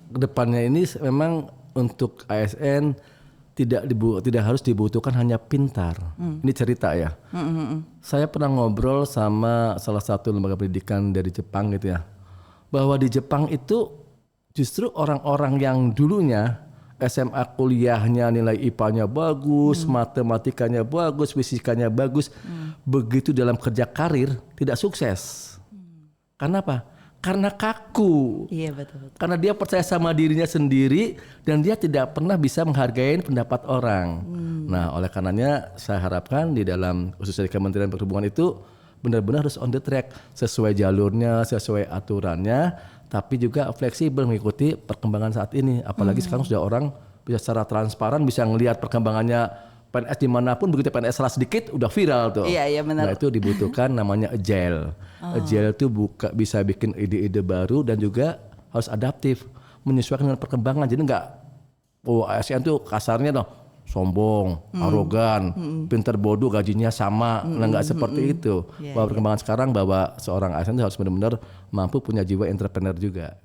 kedepannya ini memang untuk ASN tidak harus dibutuhkan hanya pintar. Ini cerita ya. Saya pernah ngobrol sama salah satu lembaga pendidikan dari Jepang gitu ya, bahwa di Jepang itu justru orang-orang yang dulunya SMA kuliahnya nilai IPA-nya bagus, matematikanya bagus, fisikanya bagus, begitu dalam kerja karir tidak sukses. Karena apa? Karena kaku. Iya betul. Karena dia percaya sama dirinya sendiri dan dia tidak pernah bisa menghargai pendapat orang. Nah, oleh karenanya saya harapkan di dalam khususnya di Kementerian Perhubungan itu benar-benar harus on the track, sesuai jalurnya, sesuai aturannya, tapi juga fleksibel mengikuti perkembangan saat ini. Apalagi sekarang sudah orang bisa secara transparan bisa ngelihat perkembangannya PNS dimanapun, begitu PNS salah sedikit udah viral tuh. Iya benar. Nah itu dibutuhkan namanya agile. Agile itu bisa bikin ide-ide baru dan juga harus adaptif, menyesuaikan dengan perkembangan. Jadi nggak, ASN tuh kasarnya dong, sombong, arogan, pinter bodoh, gajinya sama. Nah nggak seperti itu. Bahwa perkembangan sekarang bahwa seorang ASN itu harus benar-benar mampu punya jiwa entrepreneur juga.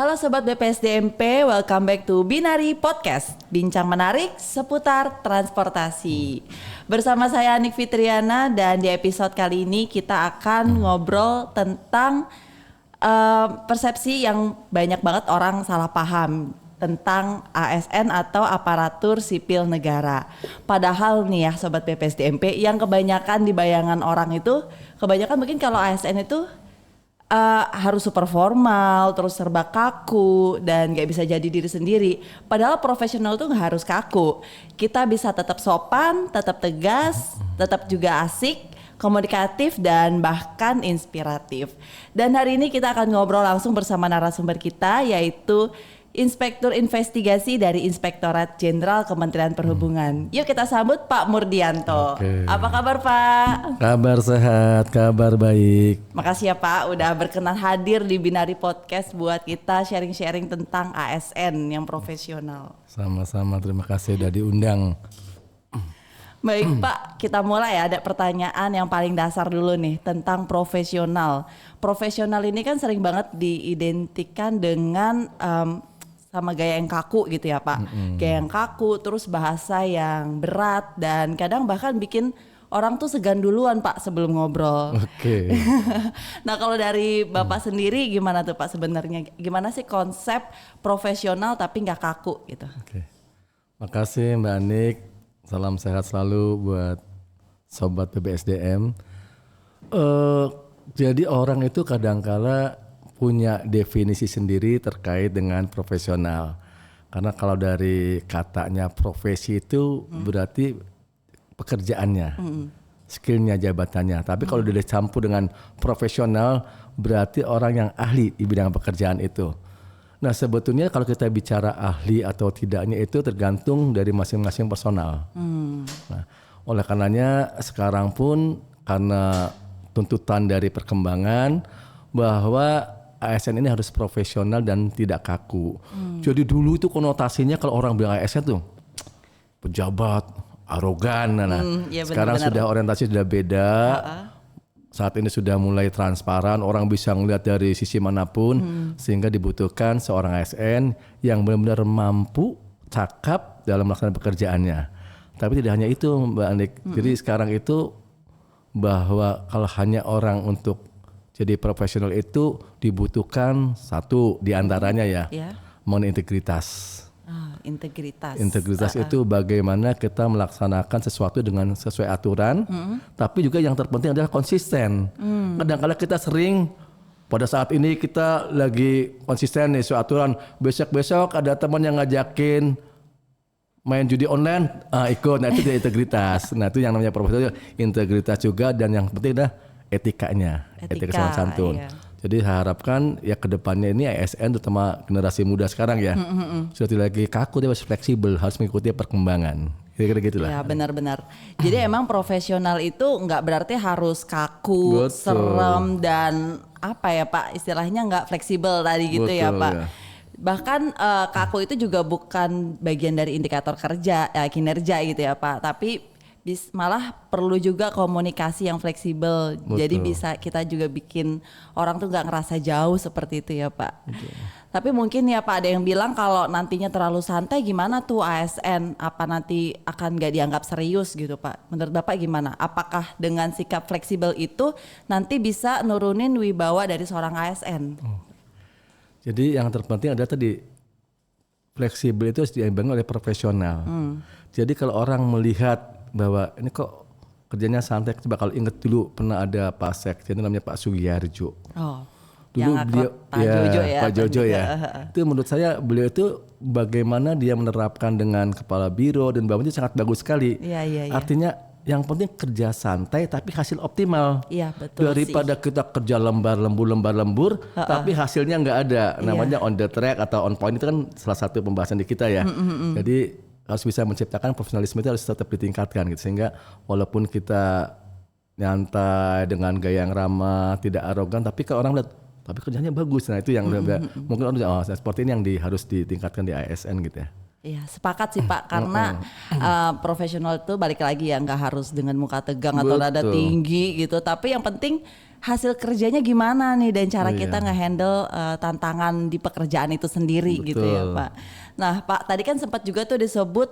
Halo Sobat BPSDMP, welcome back to Binari Podcast. Bincang menarik seputar transportasi. Bersama saya Anik Fitriana dan di episode kali ini kita akan ngobrol tentang persepsi yang banyak banget orang salah paham tentang ASN atau aparatur sipil negara. Padahal nih ya Sobat BPSDMP, yang kebanyakan di bayangan orang itu, kebanyakan mungkin kalau ASN itu harus super formal, terus serba kaku dan gak bisa jadi diri sendiri. Padahal profesional tuh gak harus kaku. Kita bisa tetap sopan, tetap tegas, tetap juga asik, komunikatif dan bahkan inspiratif. Dan hari ini kita akan ngobrol langsung bersama narasumber kita, yaitu Inspektur Investigasi dari Inspektorat Jenderal Kementerian Perhubungan. Yuk kita sambut Pak Murdianto. Oke. Apa kabar Pak? Kabar sehat, kabar baik. Makasih ya Pak udah berkenan hadir di Binari Podcast buat kita sharing-sharing tentang ASN yang profesional. Sama-sama, terima kasih udah diundang. Baik Pak, kita mulai ya. Ada pertanyaan yang paling dasar dulu nih tentang profesional. Profesional ini kan sering banget diidentikan dengan sama gaya yang kaku gitu ya Pak. Gaya yang kaku, terus bahasa yang berat dan kadang bahkan bikin orang tuh segan duluan Pak sebelum ngobrol. Oke. Nah kalau dari Bapak sendiri gimana tuh Pak sebenarnya? Gimana sih konsep profesional tapi nggak kaku gitu? Oke. Makasih Mbak Anik. Salam sehat selalu buat Sobat PBSDM. Jadi orang itu kadangkala punya definisi sendiri terkait dengan profesional. Karena kalau dari katanya profesi itu berarti pekerjaannya, skillnya, jabatannya. Tapi kalau udah dicampur dengan profesional berarti orang yang ahli di bidang pekerjaan itu. Nah sebetulnya kalau kita bicara ahli atau tidaknya itu tergantung dari masing-masing personal. Nah, oleh karenanya sekarang pun karena tuntutan dari perkembangan bahwa ASN ini harus profesional dan tidak kaku. Jadi dulu itu konotasinya kalau orang bilang ASN tuh pejabat, arogan. Ya sekarang sudah orientasi sudah beda. Saat ini sudah mulai transparan, orang bisa melihat dari sisi manapun, sehingga dibutuhkan seorang ASN yang benar-benar mampu, cakap dalam melaksanakan pekerjaannya. Tapi tidak hanya itu Mbak Anik. Jadi sekarang itu bahwa kalau hanya orang untuk jadi profesional itu dibutuhkan satu diantaranya ya, mengenai integritas. Integritas itu bagaimana kita melaksanakan sesuatu dengan sesuai aturan, tapi juga yang terpenting adalah konsisten. Kadang-kadang kita sering pada saat ini kita lagi konsisten nih sesuai aturan, besok-besok ada teman yang ngajakin main judi online, ikut. Nah itu dia integritas. Nah itu yang namanya profesional, integritas juga, dan yang penting adalah etika sopan santun. Iya. Jadi harapkan ya kedepannya ini ASN terutama generasi muda sekarang ya sudah tidak lagi kaku, dia harus fleksibel, harus mengikuti perkembangan. Kira-kira gitulah. Ya benar-benar. Jadi emang profesional itu nggak berarti harus kaku, serem dan apa ya Pak istilahnya nggak fleksibel tadi gitu. Betul, ya Pak. Ya. Bahkan kaku itu juga bukan bagian dari indikator kinerja gitu ya Pak, tapi malah perlu juga komunikasi yang fleksibel. Betul. Jadi bisa kita juga bikin orang tuh nggak ngerasa jauh seperti itu ya Pak. Betul. Tapi mungkin ya Pak ada yang bilang kalau nantinya terlalu santai gimana tuh ASN, apa nanti akan nggak dianggap serius gitu Pak. Menurut Bapak gimana? Apakah dengan sikap fleksibel itu nanti bisa nurunin wibawa dari seorang ASN? Jadi yang terpenting adalah tadi fleksibel itu harus diimbangi oleh profesional. Jadi kalau orang melihat bahwa ini kok kerjanya santai, coba kalau inget dulu pernah ada Pak Sekjen namanya Pak Sugiyarjo. Oh, dulu yang beliau Pak Jojo ya. Itu menurut saya beliau itu bagaimana dia menerapkan dengan kepala biro dan bawahnya sangat bagus sekali. Iya. Artinya yang penting kerja santai tapi hasil optimal. Iya betul. Daripada kita kerja lembar lembur, tapi hasilnya nggak ada. Namanya on the track atau on point itu kan salah satu pembahasan di kita ya. Jadi harus bisa menciptakan profesionalisme itu harus tetap ditingkatkan gitu, sehingga walaupun kita nyantai dengan gaya yang ramah, tidak arogan, tapi kalau orang lihat tapi kerjanya bagus. Nah itu yang mungkin orang seperti ini yang harus ditingkatkan di ASN gitu ya. Iya sepakat sih Pak, karena profesional itu balik lagi ya nggak harus dengan muka tegang atau nada tinggi gitu, tapi yang penting hasil kerjanya gimana nih dan cara kita ngehandle tantangan di pekerjaan itu sendiri. Betul. Gitu ya Pak. Nah Pak tadi kan sempat juga tuh disebut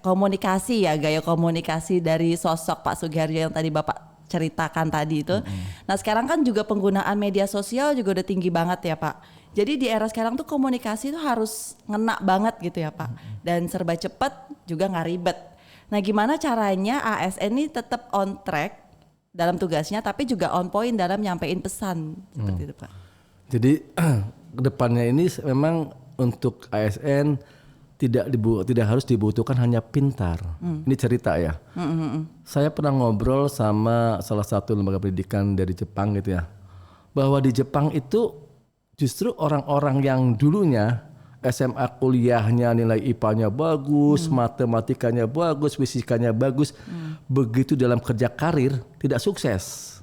komunikasi ya, gaya komunikasi dari sosok Pak Sugiyarjo yang tadi Bapak ceritakan tadi itu. Nah sekarang kan juga penggunaan media sosial juga udah tinggi banget ya Pak. Jadi di era sekarang tuh komunikasi tuh harus ngena banget gitu ya Pak. Dan serba cepat juga nggak ribet. Nah gimana caranya ASN ini tetap on track dalam tugasnya tapi juga on point dalam nyampein pesan seperti itu Pak. Jadi kedepannya ini memang untuk ASN tidak harus dibutuhkan hanya pintar. Ini cerita ya. Saya pernah ngobrol sama salah satu lembaga pendidikan dari Jepang gitu ya. Bahwa di Jepang itu justru orang-orang yang dulunya SMA kuliahnya nilai IPA-nya bagus, matematikanya bagus, fisikanya bagus, begitu dalam kerja karir tidak sukses.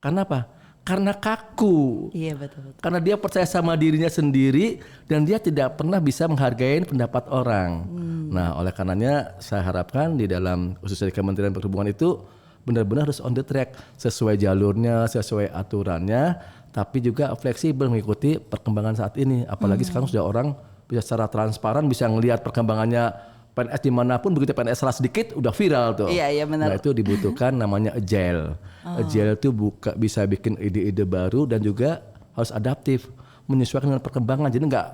Karena apa? Karena kaku. Iya betul. Karena dia percaya sama dirinya sendiri dan dia tidak pernah bisa menghargai pendapat orang. Nah, oleh karenanya saya harapkan di dalam khususnya di Kementerian Perhubungan itu benar-benar harus on the track, sesuai jalurnya, sesuai aturannya, tapi juga fleksibel mengikuti perkembangan saat ini. Apalagi sekarang sudah orang bisa secara transparan bisa ngelihat perkembangannya PNS dimanapun, begitu PNS salah sedikit udah viral tuh. Iya benar. Nah itu dibutuhkan namanya agile. Agile itu bisa bikin ide-ide baru dan juga harus adaptif, menyesuaikan dengan perkembangan. Jadi nggak,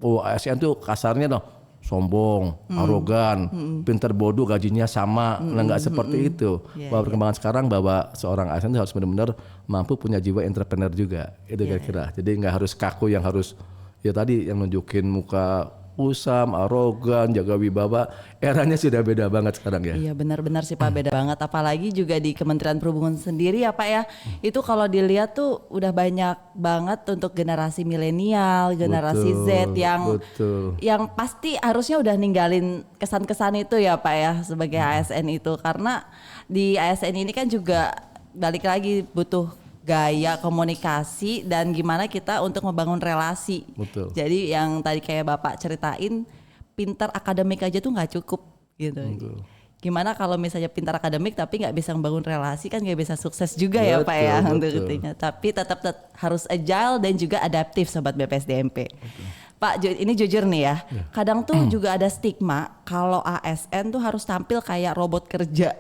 ASN tuh kasarnya tuh sombong, arogan, pinter bodoh, gajinya sama. Nah nggak seperti itu. Bahwa perkembangan sekarang bahwa seorang ASN itu harus benar-benar mampu punya jiwa entrepreneur juga. Itu kira-kira. Jadi nggak harus kaku yang harus ya tadi yang nunjukin muka usam, arogan, jaga wibawa. Eranya sudah beda banget sekarang ya. Iya benar-benar sih Pak, beda banget. Apalagi juga di Kementerian Perhubungan sendiri ya Pak ya. Itu kalau dilihat tuh udah banyak banget untuk generasi milenial, generasi Z yang pasti harusnya udah ninggalin kesan-kesan itu ya Pak ya sebagai ASN itu. Karena di ASN ini kan juga balik lagi butuh gaya komunikasi dan gimana kita untuk membangun relasi. Betul. Jadi yang tadi kayak Bapak ceritain, pintar akademik aja tuh nggak cukup gitu. Betul. Gimana kalau misalnya pintar akademik tapi nggak bisa membangun relasi, kan nggak bisa sukses juga. Betul, ya Pak ya untuk intinya. Tapi tetap harus agile dan juga adaptif Sobat BPSDMP. Betul. Pak, ini jujur nih ya, kadang tuh juga ada stigma kalau ASN tuh harus tampil kayak robot kerja.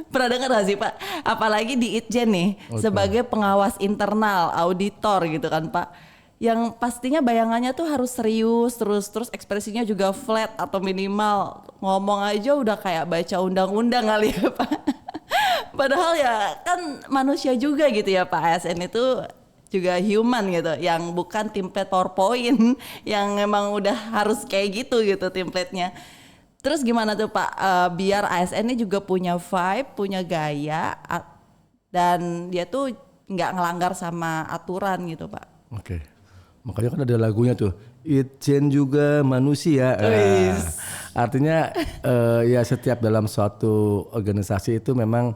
Pernah dengar gak sih Pak? Apalagi di Itjen nih, sebagai pengawas internal, auditor gitu kan Pak. Yang pastinya bayangannya tuh harus serius, terus ekspresinya juga flat atau minimal. Ngomong aja udah kayak baca undang-undang kali ya Pak. Padahal ya kan manusia juga gitu ya Pak, ASN itu juga human gitu, yang bukan template PowerPoint yang memang udah harus kayak gitu template-nya. Terus gimana tuh Pak biar ASN ini juga punya vibe, punya gaya dan dia tuh nggak ngelanggar sama aturan gitu Pak. Oke. Makanya kan ada lagunya tuh, Itjen juga manusia. Artinya ya setiap dalam suatu organisasi itu memang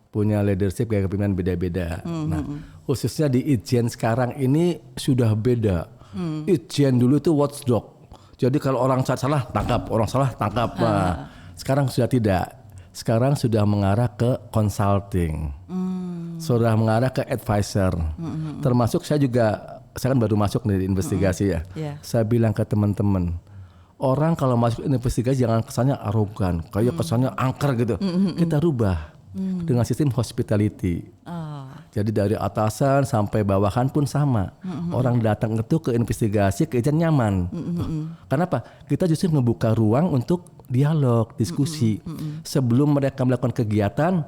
punya leadership gaya kepemimpinan beda-beda. Nah, khususnya di Itjen sekarang ini sudah beda. Itjen dulu itu watchdog. Jadi kalau orang salah tangkap, orang salah tangkap. Nah, sekarang sudah tidak. Sekarang sudah mengarah ke consulting. Sudah mengarah ke advisor. Termasuk saya kan baru masuk di investigasi ya. Saya bilang ke teman-teman, orang kalau masuk investigasi jangan kesannya arogan, kayak kesannya angker gitu. Kita rubah dengan sistem hospitality. Jadi dari atasan sampai bawahan pun sama. Orang datang itu ke investigasi keizin nyaman. Kenapa? Kita justru membuka ruang untuk dialog, diskusi. Sebelum mereka melakukan kegiatan,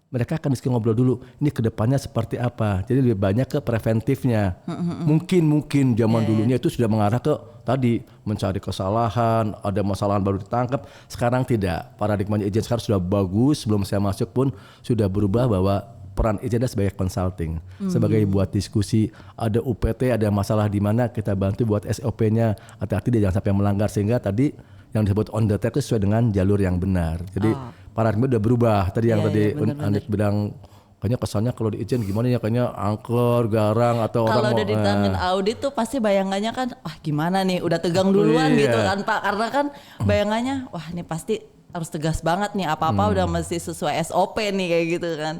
mereka akan diskusi ngobrol dulu. Ini kedepannya seperti apa? Jadi lebih banyak ke preventifnya. Mungkin zaman dulunya itu sudah mengarah ke tadi mencari kesalahan, ada masalah baru ditangkap. Sekarang tidak. Paradigmanya izin sekarang sudah bagus. Sebelum saya masuk pun sudah berubah bahwa peran izin sebagai consulting, sebagai buat diskusi. Ada UPT, ada masalah di mana kita bantu buat SOP-nya. Hati-hati dia jangan sampai melanggar, sehingga tadi yang disebut on the track itu sesuai dengan jalur yang benar. Jadi paradigma udah berubah. Tadi yang tadi Anik bilang kayaknya kesannya kalau di izin gimana ya, kayaknya angker, garang atau kalau orang udah ditangin audit tuh pasti bayangannya kan gimana nih, udah tegang duluan gitu kan Pak, karena kan bayangannya wah ini pasti harus tegas banget nih, apa-apa udah mesti sesuai SOP nih kayak gitu kan.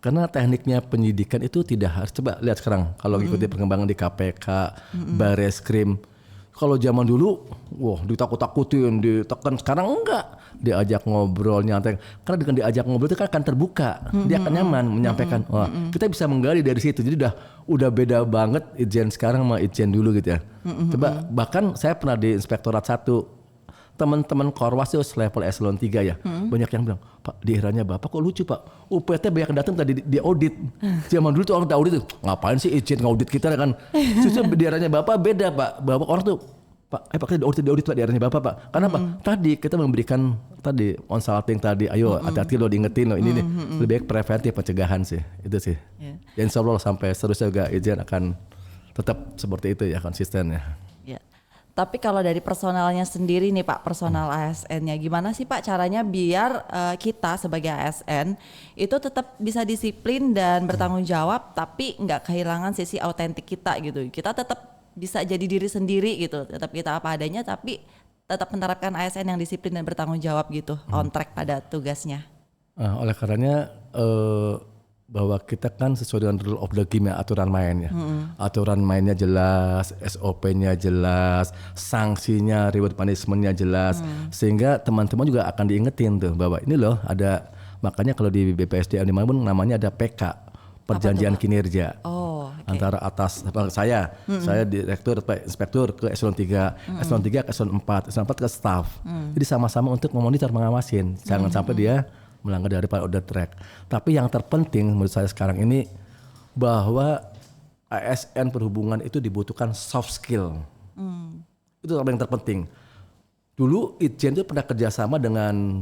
Karena tekniknya penyidikan itu tidak harus, coba lihat sekarang kalau ikuti perkembangan di KPK, Bareskrim. Kalau zaman dulu, wah ditakut-takutin, ditekan. Sekarang enggak, diajak ngobrol nyantai. Karena dengan diajak ngobrol itu kan akan terbuka, dia akan nyaman menyampaikan. Wah, kita bisa menggali dari situ. Jadi udah beda banget Itjen sekarang sama Itjen dulu gitu ya. Coba bahkan saya pernah di Inspektorat 1. Teman-teman Korwas itu level eselon 3 ya. Banyak yang bilang, Pak di eranya Bapak kok lucu Pak. UPT banyak datang tadi di audit. Zaman dulu tuh orang audit tuh, ngapain sih izin ngaudit kita kan. Justru di eranya Bapak beda Pak. Bapak orang tuh, Pak kita di audit Pak di eranya Bapak Pak. Kenapa? Tadi kita memberikan tadi consulting tadi, ayo hati-hati lo diingetin lo ini nih. Lebih baik preventif pencegahan sih. Itu sih. Dan insya Allah sampai seterusnya juga izin akan tetap seperti itu ya, konsisten ya. Tapi kalau dari personalnya sendiri nih Pak, personal ASN-nya gimana sih Pak caranya biar kita sebagai ASN itu tetap bisa disiplin dan bertanggung jawab tapi nggak kehilangan sisi autentik kita gitu. Kita tetap bisa jadi diri sendiri gitu, tetap kita apa adanya tapi tetap menerapkan ASN yang disiplin dan bertanggung jawab gitu, on track pada tugasnya. Oleh karenanya bahwa kita kan sesuai dengan rule of the game ya, aturan mainnya. Aturan mainnya jelas, SOP-nya jelas, sanksinya, reward punishment-nya jelas. Sehingga teman-teman juga akan diingetin tuh bahwa ini loh ada, makanya kalau di BPSDM dimanapun namanya ada PK, perjanjian kinerja. Antara atas saya direktur, inspektur ke eselon 3, eselon 3 ke eselon 4, eselon 4 ke staff. Jadi sama-sama untuk memonitor, mengawasin. Jangan sampai dia melanggar dari on the track. Tapi yang terpenting menurut saya sekarang ini bahwa ASN perhubungan itu dibutuhkan soft skill. Itu yang terpenting. Dulu Itjen itu pernah kerjasama dengan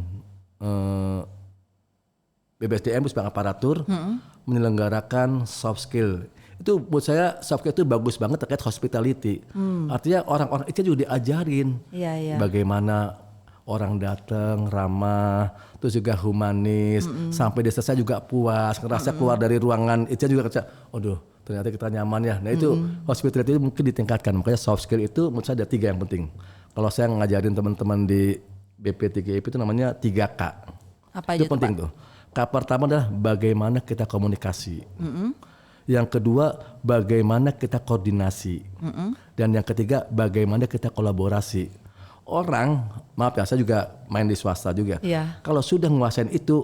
BPSDM, Pusbang Aparatur, menyelenggarakan soft skill. Itu buat saya soft skill itu bagus banget terkait hospitality. Artinya orang-orang Itjen juga diajarin bagaimana orang datang ramah, terus juga humanis, sampai dia selesai juga puas, ngerasa keluar dari ruangan itu juga kerja, aduh ternyata kita nyaman ya. Nah itu hospitality itu mungkin ditingkatkan, makanya soft skill itu menurut saya ada 3 yang penting. Kalau saya ngajarin teman-teman di BP3IP itu namanya 3K. Apa itu penting tuh. K pertama adalah bagaimana kita komunikasi. Yang kedua bagaimana kita koordinasi. Dan yang ketiga bagaimana kita kolaborasi. Orang, maaf ya saya juga main di swasta juga. Kalau sudah menguasain itu,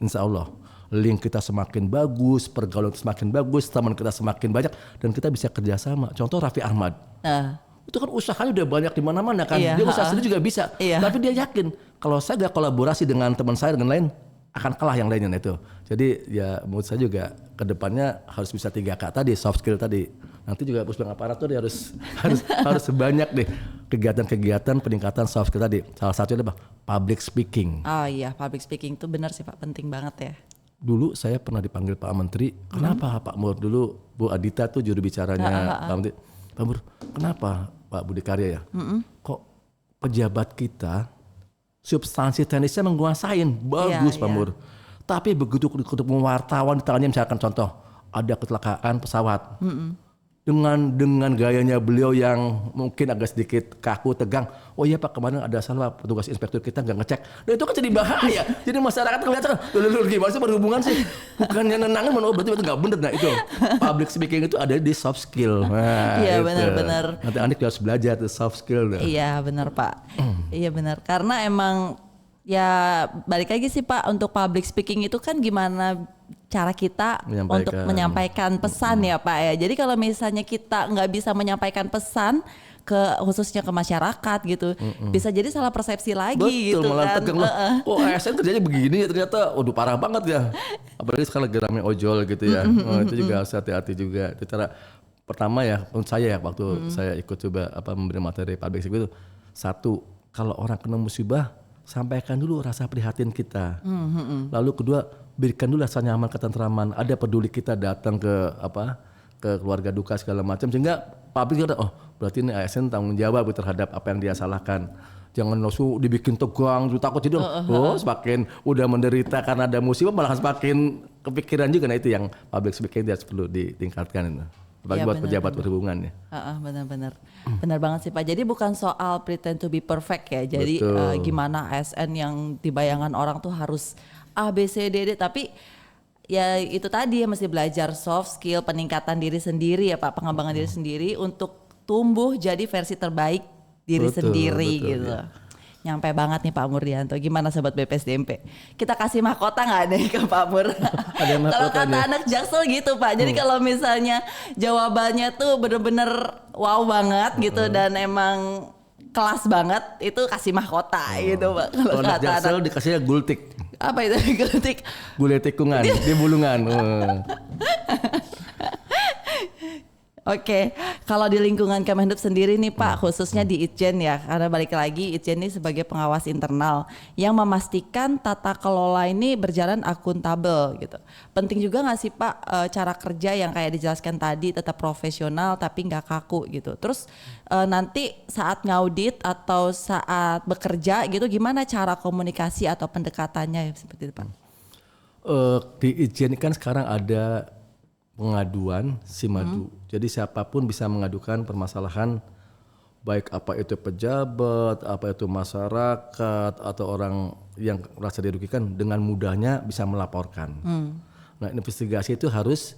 insya Allah link kita semakin bagus, pergaulan semakin bagus, teman kita semakin banyak, dan kita bisa kerjasama. Contoh Raffi Ahmad, itu kan usahanya udah banyak di mana-mana kan. Dia usaha sendiri juga bisa, tapi dia yakin kalau saya gak kolaborasi dengan teman saya dengan lain akan kalah yang lainnya itu. Jadi ya menurut saya juga kedepannya harus bisa 3K tadi, soft skill tadi. Nanti juga Pusbang Aparatur dia harus banyak deh kegiatan-kegiatan peningkatan soft skill tadi. Salah satunya adalah public speaking. Oh iya, public speaking itu benar sih Pak, penting banget ya. Dulu saya pernah dipanggil Pak Menteri, kenapa Pak Mur, dulu Bu Adita tuh juru bicaranya Pak Menteri. Pak Mur, kenapa Pak Budi Karya ya? Kok pejabat kita substansi teknisnya menguasain, bagus Pak Mur. Tapi begitu ketemu wartawan ditanya misalkan contoh, ada kecelakaan pesawat. dengan gayanya beliau yang mungkin agak sedikit kaku, tegang. Oh iya Pak, kemarin ada salah petugas inspektur kita nggak ngecek. Nah itu kan jadi bahaya. Jadi masyarakat kelihatan, loh gimana sih berhubungan sih? Bukannya nenangin, oh berarti itu nggak bener. Nah itu public speaking itu ada di soft skill. Nah, Iya itu. benar-benar. Nanti Anik harus belajar tuh soft skill. Iya benar Pak. Iya benar. Karena emang ya balik lagi sih Pak, untuk public speaking itu kan gimana cara kita untuk menyampaikan pesan ya Pak ya. Jadi kalau misalnya kita nggak bisa menyampaikan pesan khususnya ke masyarakat gitu, bisa jadi salah persepsi lagi. Betul, gitu malah kan. tegang loh. Oh ASN kerjanya begini ya ternyata, waduh parah banget ya. Apalagi sekarang lagi rame ojol gitu ya. Itu juga harus hati-hati juga. Itu cara pertama ya menurut saya ya, waktu saya ikut coba memberi materi public speaking itu, satu, kalau orang kena musibah sampaikan dulu rasa prihatin kita. Lalu kedua, berikan dulu rasa nyaman, ketentraman. Ada peduli kita datang ke ke keluarga duka segala macam, sehingga publik kata, oh berarti ini ASN tanggung jawab terhadap apa yang dia salahkan. Jangan langsung dibikin tegang, takut jadi semakin udah menderita karena ada musibah malah semakin kepikiran juga. Nah itu yang public speaking dia perlu ditingkatkan itu. Bagi buat pejabat berhubungan ya. Benar-benar. Benar banget sih Pak. Jadi bukan soal pretend to be perfect ya. Jadi gimana ASN yang dibayangkan orang tuh harus A, B, C, D, tapi ya itu tadi ya, mesti belajar soft skill, peningkatan diri sendiri ya Pak, pengembangan diri sendiri untuk tumbuh jadi versi terbaik diri sendiri gitu. Ya. Nyampe banget nih Pak Murdianto. Gimana sobat BPSDMP? Kita kasih mahkota nggak nih ke Pak Mur? Kalau kata anak Jaksel gitu Pak. Jadi kalau misalnya jawabannya tuh bener-bener wow banget gitu dan emang kelas banget, itu kasih mahkota gitu Pak. Kalau anak Jaksel dikasihnya gultik. Apa itu gultik? Gulai tikungan di Bulungan. Oke, kalau di lingkungan Kemenhub sendiri nih Pak, khususnya di Itjen ya, karena balik lagi Itjen ini sebagai pengawas internal yang memastikan tata kelola ini berjalan akuntabel gitu. Penting juga nggak sih Pak cara kerja yang kayak dijelaskan tadi, tetap profesional tapi nggak kaku gitu. Terus nanti saat ngaudit atau saat bekerja gitu, gimana cara komunikasi atau pendekatannya seperti itu Pak? Di Itjen kan sekarang ada pengaduan SIMADU. Jadi siapapun bisa mengadukan permasalahan, baik apa itu pejabat, apa itu masyarakat atau orang yang merasa dirugikan, dengan mudahnya bisa melaporkan. Nah, investigasi itu harus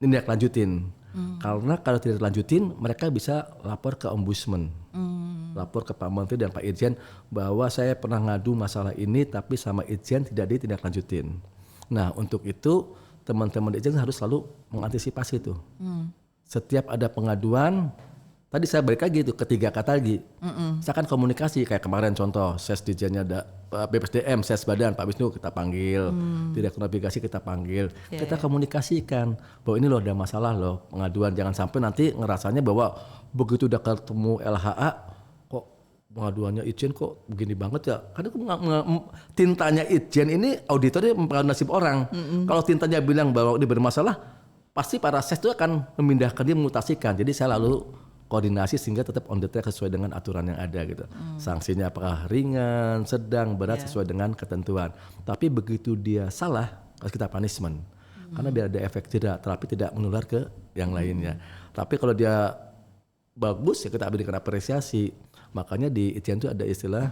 ditindaklanjutin. Karena kalau tidak dilanjutin, mereka bisa lapor ke ombudsman. Lapor ke Pak Menteri dan Pak Irjen bahwa saya pernah ngadu masalah ini tapi sama Irjen tidak ditindaklanjutin. Nah, untuk itu teman-teman di Itjen harus selalu mengantisipasi itu. Setiap ada pengaduan, tadi saya balik lagi itu ketiga kata lagi. Saya akan komunikasi kayak kemarin contoh ses Ditjennya ada BPSDM, ses badan Pak Wisnu kita panggil, Direktur Navigasi kita panggil, kita komunikasikan bahwa ini loh ada masalah loh pengaduan. Jangan sampai nanti ngerasanya bahwa begitu udah ketemu LHA kok pengaduannya Itjen kok begini banget ya. Karena tintanya Itjen ini auditornya mempengaruhi nasib orang. Kalau tintanya bilang bahwa ini bermasalah, pasti para ses itu akan memindahkan dia, memutasikan. Jadi saya lalu koordinasi sehingga tetap on the track sesuai dengan aturan yang ada gitu. Sanksinya apakah ringan, sedang, berat sesuai dengan ketentuan. Tapi begitu dia salah, harus kita punishment. Karena biar ada efek tidak terapi tidak menular ke yang lainnya. Tapi kalau dia bagus ya kita berikan apresiasi. Makanya di Itjen itu ada istilah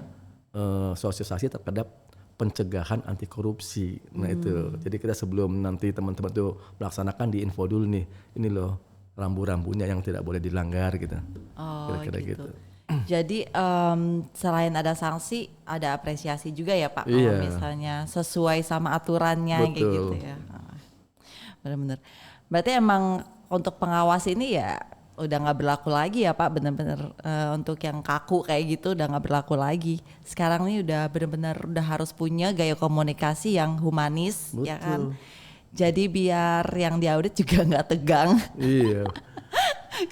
sosialisasi terhadap pencegahan anti korupsi. Nah itu. Jadi kita sebelum nanti teman-teman itu melaksanakan di info dulu nih. Ini loh rambu-rambunya yang tidak boleh dilanggar gitu. Kira-kira gitu. Jadi selain ada sanksi, ada apresiasi juga ya Pak. Kalau misalnya sesuai sama aturannya kayak gitu ya. Benar-benar. Berarti emang untuk pengawas ini ya udah nggak berlaku lagi ya Pak, benar-benar untuk yang kaku kayak gitu udah nggak berlaku lagi. Sekarang nih udah benar-benar udah harus punya gaya komunikasi yang humanis. Betul. Ya kan. Jadi biar yang diaudit juga nggak tegang. Iya.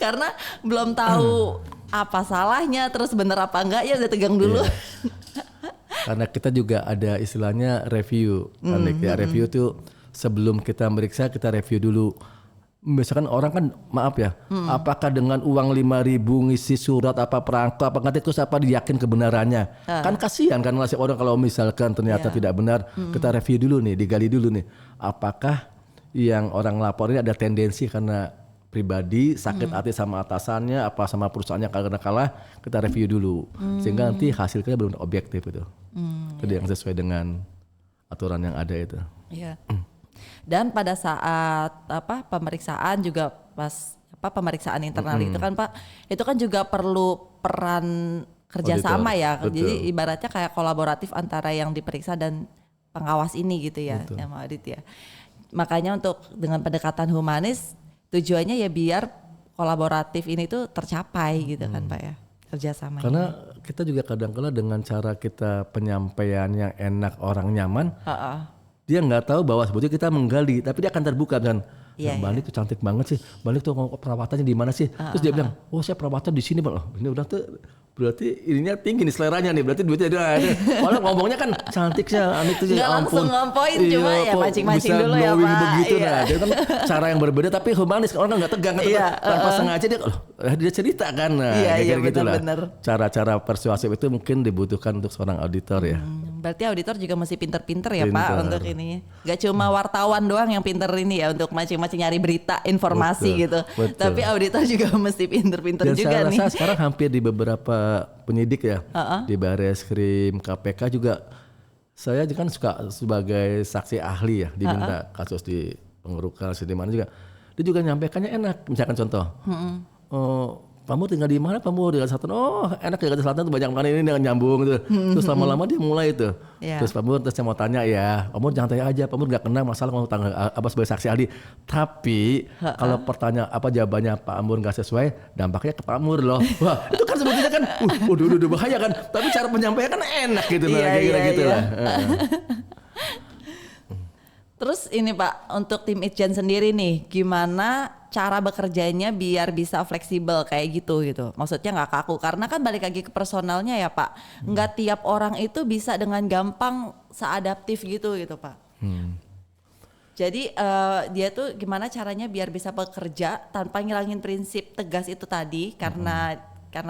Karena belum tahu apa salahnya, terus bener apa enggak ya udah tegang dulu. Iya. Karena kita juga ada istilahnya review. Review tuh sebelum kita meriksa kita review dulu. Misalkan orang kan maaf ya, apakah dengan uang 5.000 ngisi surat apa perangko apa ngerti terus apa diyakin kebenarannya? Kan kasihan kan nasib orang kalau misalkan ternyata tidak benar. Kita review dulu nih, digali dulu nih. Apakah yang orang lapor ini ada tendensi karena pribadi, sakit hati sama atasannya, apa sama perusahaannya karena kalah, kita review dulu. Sehingga nanti hasilnya benar-benar objektif itu. Jadi yang sesuai dengan aturan yang ada itu. Iya. Dan pada saat pemeriksaan juga pas pemeriksaan internal itu kan Pak, itu kan juga perlu peran kerjasama ya. Betul. Jadi ibaratnya kayak kolaboratif antara yang diperiksa dan pengawas ini gitu ya, Betul. yang audit ya. Makanya untuk dengan pendekatan humanis tujuannya ya biar kolaboratif ini tuh tercapai gitu kan Pak ya, kerjasama. Karena kita juga kadang-kala dengan cara kita penyampaian yang enak, orang nyaman, dia nggak tahu bahwa sebetulnya kita menggali, tapi dia akan terbuka dan Mbak Anik tuh cantik banget sih, Mbak Anik tuh perawatannya di mana sih? Terus dia bilang, oh saya perawatan di sini Bang. Oh, ini udah tuh berarti ininya tinggi nih seleranya nih, berarti duitnya ada. Padahal ngomongnya kan cantik sih Anik tuh. Nggak langsung ngompoin, cuma ya mancing-mancing dulu ya Pak. Begitu, nah, dia kan cara yang berbeda tapi humanis, orang kan nggak tegang, tanpa sengaja dia cerita kan, kayak gitu lah. Cara-cara persuasif itu mungkin dibutuhkan untuk seorang auditor ya. Berarti auditor juga mesti pinter-pinter ya Pak untuk ini. Gak cuma wartawan doang yang pinter ini ya untuk mancing-mancing nyari berita, informasi gitu. Tapi auditor juga mesti pinter-pinter juga nih. Dan saya rasa sekarang hampir di beberapa penyidik ya, di Bareskrim, KPK juga, saya kan suka sebagai saksi ahli ya, diminta kasus di pengerukan, di mana juga. Dia juga nyampaikannya enak, misalkan contoh. Kamu tinggal di mana? Kamu di Jakarta Selatan. Oh, enak di Jakarta Selatan tuh banyak makan ini dengan nyambung gitu. Terus lama-lama dia mulai itu. Terus Pak Mur, terus saya mau tanya ya, Pak Mur jangan tanya aja, Pak Mur nggak kenal masalah mau tanggal apa sebagai saksi ahli. Tapi kalau pertanyaan apa jawabannya Pak Mur nggak sesuai, dampaknya ke Pak Mur loh. Wah, itu kan sebetulnya kan, udah bahaya kan. Tapi cara penyampaian kan enak gitu lah, kira-kira gitu lah. Terus ini Pak, untuk tim Itjen sendiri nih, gimana cara bekerjanya biar bisa fleksibel kayak gitu. Maksudnya nggak kaku, karena kan balik lagi ke personalnya ya Pak. Nggak tiap orang itu bisa dengan gampang seadaptif gitu Pak. Jadi dia tuh gimana caranya biar bisa bekerja tanpa ngilangin prinsip tegas itu tadi, karena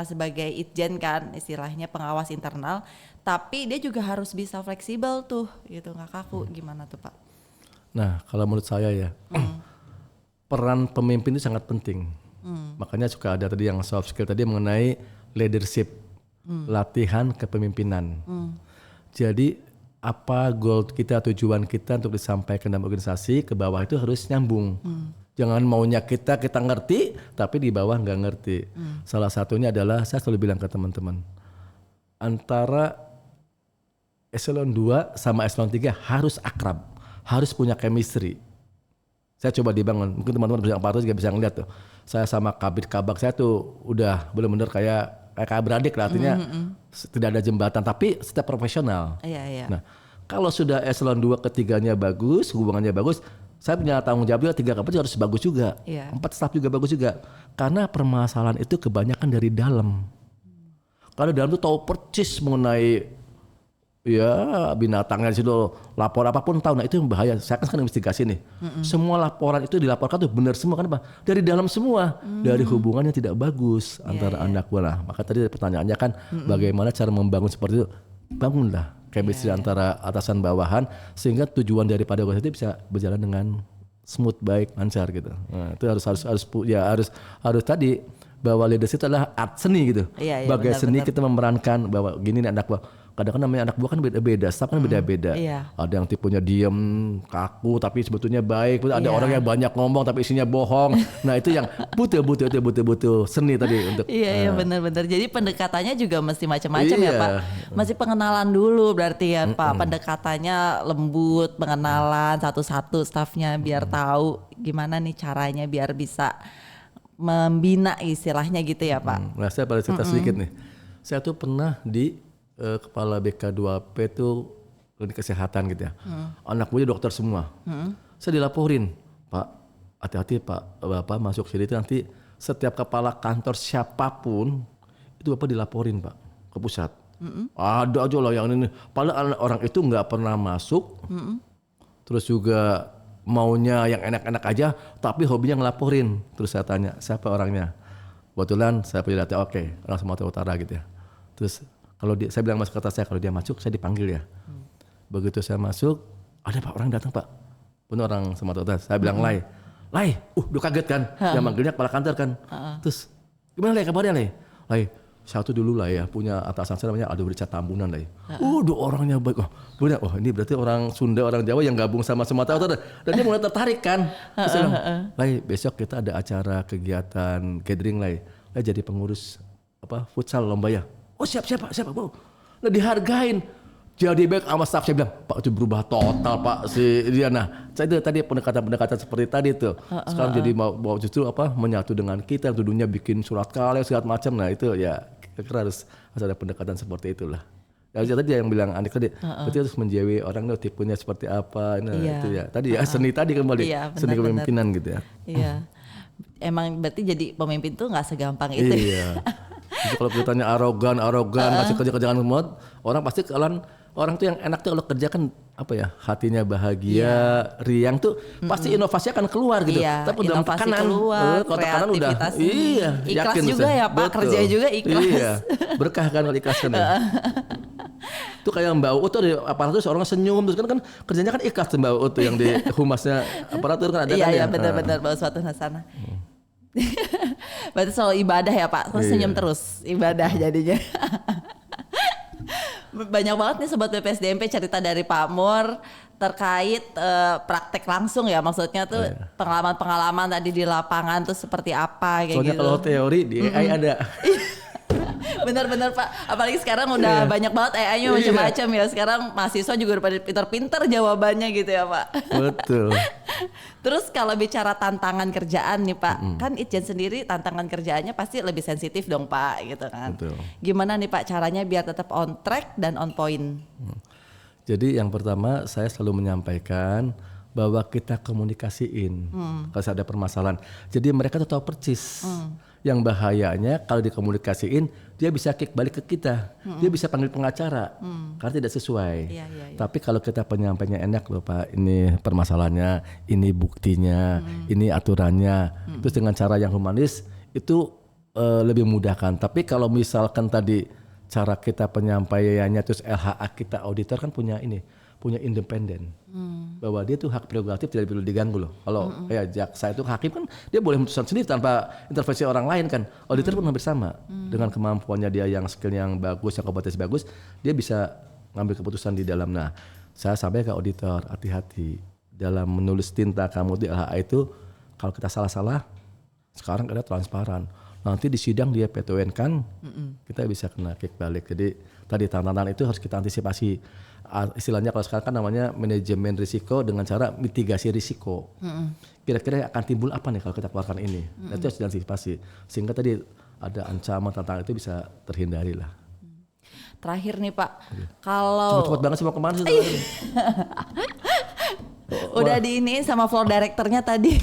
sebagai Itjen kan istilahnya pengawas internal, tapi dia juga harus bisa fleksibel tuh gitu, nggak kaku. Gimana tuh Pak? Nah, kalau menurut saya ya, peran pemimpin itu sangat penting. Makanya suka ada tadi yang soft skill tadi mengenai leadership, latihan kepemimpinan. Jadi apa goal kita, tujuan kita untuk disampaikan dalam organisasi ke bawah itu harus nyambung. Jangan maunya kita ngerti, tapi di bawah nggak ngerti. Salah satunya adalah saya selalu bilang ke teman-teman, antara eselon 2 sama eselon 3 harus akrab. Harus punya chemistry. Saya coba dibangun, mungkin teman-teman bisa juga bisa ngeliat tuh. Saya sama kabit kabak saya tuh udah benar-benar kayak beradik lah, artinya tidak ada jembatan, tapi setiap profesional. Nah, kalau sudah eselon 2 ketiganya bagus, hubungannya bagus, saya punya tanggung jawab juga 3 kabit harus bagus juga. 4 staf juga bagus juga. Karena permasalahan itu kebanyakan dari dalam. Kalau dalam itu tahu persis mengenai binatangnya di situ, lapor apapun tahu. Nah itu yang bahaya. Saya kan sekarang investigasi nih. Semua laporan itu dilaporkan tuh benar semua kan Pak? Dari dalam semua. Dari hubungan yang tidak bagus antara anak buah. Maka tadi pertanyaannya kan bagaimana cara membangun seperti itu? Bangunlah chemistry antara atasan bawahan sehingga tujuan daripada organisasi bisa berjalan dengan smooth, baik, lancar gitu. Nah, itu harus tadi bahwa leadership itu adalah art seni gitu. Bagai seni kita memerankan bahwa gini nih anak buah. Kadang-kadang namanya anak buah kan beda-beda, staff kan beda-beda. Ada yang tipenya diem, kaku tapi sebetulnya baik. Ada orang yang banyak ngomong tapi isinya bohong. Nah itu yang butuh seni tadi untuk. Iya benar-benar. Jadi pendekatannya juga mesti macam-macam ya Pak. Masih pengenalan dulu berarti ya Pak. Pendekatannya lembut, pengenalan satu-satu staffnya biar tahu gimana nih caranya biar bisa membina istilahnya gitu ya Pak. Nah saya pada cerita sedikit nih. Saya tuh pernah di kepala BK2P itu klinik kesehatan gitu ya. Anak buahnya dokter semua. Saya dilaporin, Pak, hati-hati Pak, Bapak masuk sini itu nanti setiap kepala kantor siapapun itu Bapak dilaporin Pak ke pusat. Ada aja lah yang ini. Padahal orang itu nggak pernah masuk. Terus juga maunya yang enak-enak aja, tapi hobinya ngelaporin. Terus saya tanya, siapa orangnya? Kebetulan saya punya data, oke, orang Sumatera Utara gitu ya. Terus kalau dia, saya bilang masuk kata saya, kalau dia masuk saya dipanggil ya. Begitu saya masuk, ada Pak orang datang Pak, benar orang Sumatera Utara. Saya bilang, Lai Lai, udah kaget kan, yang manggilnya kepala kantor kan. Terus gimana Lai kabarnya Lai? Lai, satu dulu lah ya, punya atasan saya namanya Aldo Richard Tambunan Lai. Udah orangnya baik, ini berarti orang Sunda, orang Jawa yang gabung sama Sumatera Utara. Dan dia mulai tertarik kan. Terus saya bilang, Lai besok kita ada acara kegiatan gathering Lai. Lai jadi pengurus futsal lomba ya. Oh siap bro. Nah dihargain. Jadi baik sama staff saya bilang, Pak itu berubah total Pak si dia. Nah saya itu tadi pendekatan seperti tadi tuh. Sekarang jadi mau justru menyatu dengan kita, tuduhnya bikin surat kalah segala macam. Nah itu ya kira harus ada pendekatan seperti itulah. Ya tadi yang bilang Anik tadi, berarti harus menjauhi orang tuh tipenya seperti apa. Nah itu ya tadi ya seni tadi kembali, seni kepemimpinan gitu ya. Iya, emang berarti jadi pemimpin tuh nggak segampang itu. Iya. Jadi kalau kitanya arogan, kasih kerjaan semua, orang pasti orang tuh yang enak tuh kalau kerja kan hatinya bahagia, riang tuh pasti inovasi akan keluar gitu. Iya, tapi dalam tekanan, kalau tekanan udah ikhlas yakin juga ya Pak, kerja juga ikhlas. Iya, berkah kan kalau ikhlas kan. Itu kayak Mbak Uut tuh di aparatur orangnya senyum terus kan kerjanya kan ikhlas Mbak Uut tuh yang di humasnya aparatur kan ada kan ya. Iya benar Mbak suatu sana. Berarti soal ibadah ya Pak, terus senyum terus ibadah jadinya. Banyak banget nih Sobat BPSDMP cerita dari Pak Mur terkait praktek langsung ya, maksudnya tuh pengalaman-pengalaman tadi di lapangan tuh seperti apa kayak soalnya gitu. Kalau teori di AI ada. Bener-bener Pak, apalagi sekarang udah banyak banget AI-nya macam-macam ya. Sekarang mahasiswa juga udah pada pinter-pinter jawabannya gitu ya Pak. Betul. Terus kalau bicara tantangan kerjaan nih Pak, kan Itjen sendiri tantangan kerjaannya pasti lebih sensitif dong Pak gitu kan. Betul. Gimana nih Pak caranya biar tetap on track dan on point? Jadi yang pertama saya selalu menyampaikan bahwa kita komunikasiin kalau ada permasalahan. Jadi mereka tuh tahu persis. Yang bahayanya kalau dikomunikasiin dia bisa kick balik ke kita, dia bisa panggil pengacara karena tidak sesuai. Iya. Tapi kalau kita penyampainya enak loh Pak, ini permasalahannya, ini buktinya, ini aturannya, terus dengan cara yang humanis itu lebih memudahkan. Tapi kalau misalkan tadi cara kita penyampaiannya terus LHA kita auditor kan punya independen, bahwa dia tuh hak prerogatif tidak perlu diganggu loh. Kalau jaksa itu hakim kan dia boleh memutuskan sendiri tanpa intervensi orang lain kan. Auditor pun hampir sama dengan kemampuannya dia yang skill yang bagus, yang kompetensi bagus, dia bisa ngambil keputusan di dalam. Nah, saya sampaikan ke auditor hati-hati dalam menulis tinta kamu di LHA itu. Kalau kita salah-salah, sekarang ada transparan. Nanti di sidang dia PT-UN kan, kita bisa kena kick balik. Jadi tadi tantangan itu harus kita antisipasi. Istilahnya kalau sekarang kan namanya manajemen risiko dengan cara mitigasi risiko. Kira-kira akan timbul apa nih kalau kita keluarkan ini? Itu harus diantisipasi. Sehingga tadi ada ancaman tantangan itu bisa terhindari lah. Terakhir nih Pak, kalau cepet banget sih mau kemana sih? Udah diiniin sama floor directornya tadi.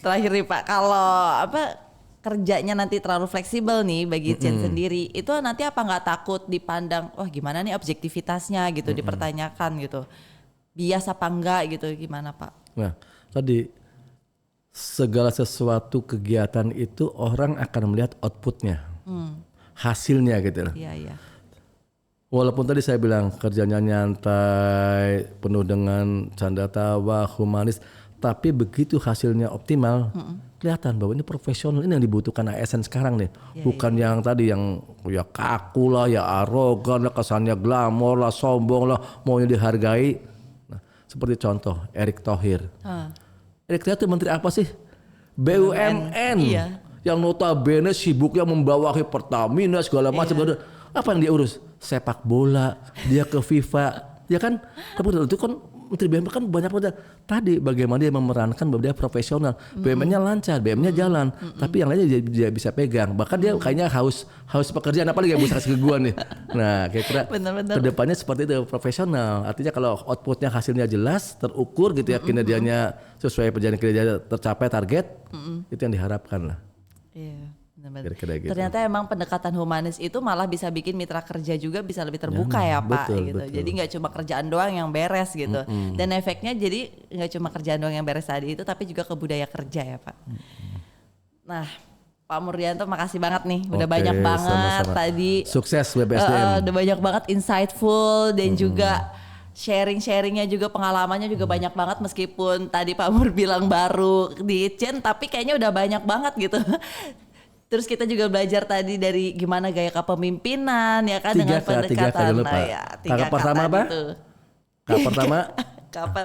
Terakhir nih Pak, kalau kerjanya nanti terlalu fleksibel nih bagi Itjen sendiri, itu nanti apa nggak takut dipandang, wah gimana nih objektivitasnya gitu, dipertanyakan gitu, bias apa enggak gitu, gimana Pak? Nah tadi segala sesuatu kegiatan itu orang akan melihat outputnya, hasilnya gitu loh. Iya. Walaupun tadi saya bilang kerjanya nyantai, penuh dengan canda tawa, humanis, tapi begitu hasilnya optimal, kelihatan bahwa ini profesional, ini yang dibutuhkan ASN sekarang nih. Bukan yang tadi yang ya kaku lah, ya arogan lah, kesannya glamor lah, sombong lah, maunya dihargai. Nah, seperti contoh Erick Thohir. Erick Thohir itu menteri apa sih? BUMN. Yang notabene sibuknya membawahi Pertamina segala macam. Apa yang dia urus? Sepak bola, dia ke FIFA, ya kan? Tapi itu kan Menteri BUMN kan banyak banget. Tadi bagaimana dia memerankan bahwa dia profesional, BUMN-nya lancar, BUMN-nya jalan, tapi yang lainnya dia bisa pegang. Bahkan dia kayaknya haus pekerjaan, apalagi yang bisa kasih ke gua nih. Nah, kira-kira kedepannya seperti itu, profesional. Artinya kalau outputnya hasilnya jelas, terukur gitu ya, kinerjanya sesuai perjalanan kinerja tercapai target, itu yang diharapkan lah. Iya. Kira-kira gitu. Ternyata emang pendekatan humanis itu malah bisa bikin mitra kerja juga bisa lebih terbuka ya Pak. Betul. Jadi nggak cuma kerjaan doang yang beres gitu. Dan efeknya jadi nggak cuma kerjaan doang yang beres tadi itu, tapi juga ke budaya kerja ya Pak. Nah Pak Murdianto makasih banget nih, udah banyak banget sama-sama. Tadi sukses BPSDM. Udah banyak banget insightful dan juga sharing-sharingnya juga, pengalamannya juga banyak banget, meskipun tadi Pak Mur bilang baru di Itjen, tapi kayaknya udah banyak banget gitu. Terus kita juga belajar tadi dari gimana gaya kepemimpinan ya kan, dengan pendekatan. Dulu, Pak. Kakak pertama apa? Kakak pertama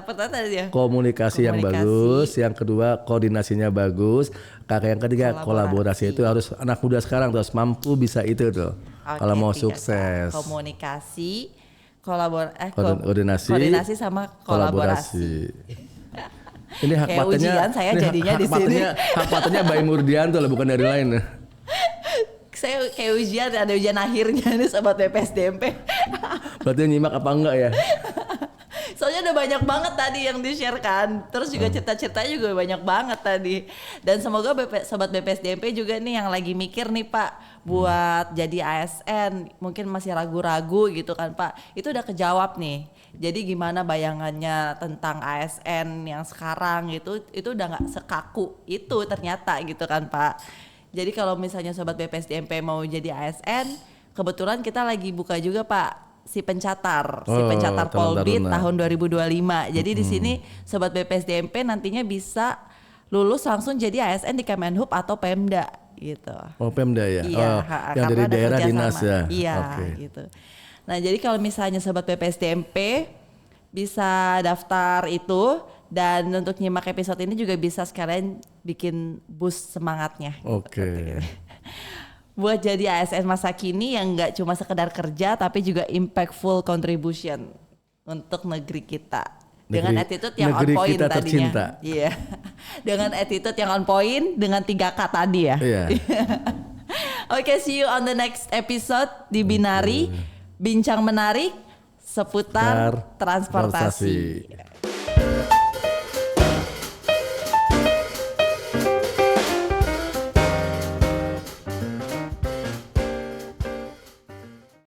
pertama tadi ya? Komunikasi yang bagus, yang kedua koordinasinya bagus, kakak yang ketiga kolaborasi. Itu harus anak muda sekarang terus mampu bisa itu tuh. Kalau mau sukses. Komunikasi, koordinasi sama kolaborasi. Ini hak kayak patentnya ujian saya jadinya di sini. Hak patentnya Mbak Murdianto lah, bukan dari lain. Saya kayak ujian, ada ujian akhirnya nih sobat BPSDMP. Berarti nyimak apa enggak ya? Soalnya udah banyak banget tadi yang di-share-kan. Terus juga cerita-ceritanya juga banyak banget tadi. Dan semoga sobat BPSDMP juga nih yang lagi mikir nih Pak buat jadi ASN, mungkin masih ragu-ragu gitu kan Pak. Itu udah kejawab nih. Jadi gimana bayangannya tentang ASN yang sekarang gitu, itu udah gak sekaku itu ternyata gitu kan Pak. Jadi kalau misalnya sobat BPSDMP mau jadi ASN, kebetulan kita lagi buka juga Pak si pencatar Polbit tahun 2025. Jadi di sini sobat BPSDMP nantinya bisa lulus langsung jadi ASN di Kemenhub atau Pemda gitu. Oh Pemda ya. Iya, yang dari daerah dinas ya. Iya, gitu. Nah, jadi kalau misalnya sobat BPSDMP bisa daftar itu, dan untuk nyimak episode ini juga bisa sekalian bikin boost semangatnya. Oke. Buat jadi ASN masa kini yang nggak cuma sekedar kerja tapi juga impactful contribution untuk negeri kita. Dengan attitude yang on point tadinya. Tercinta. Iya. Dengan attitude yang on point dengan 3K tadi ya. Iya. Oke, see you on the next episode di Binari. Bincang menarik seputar transportasi.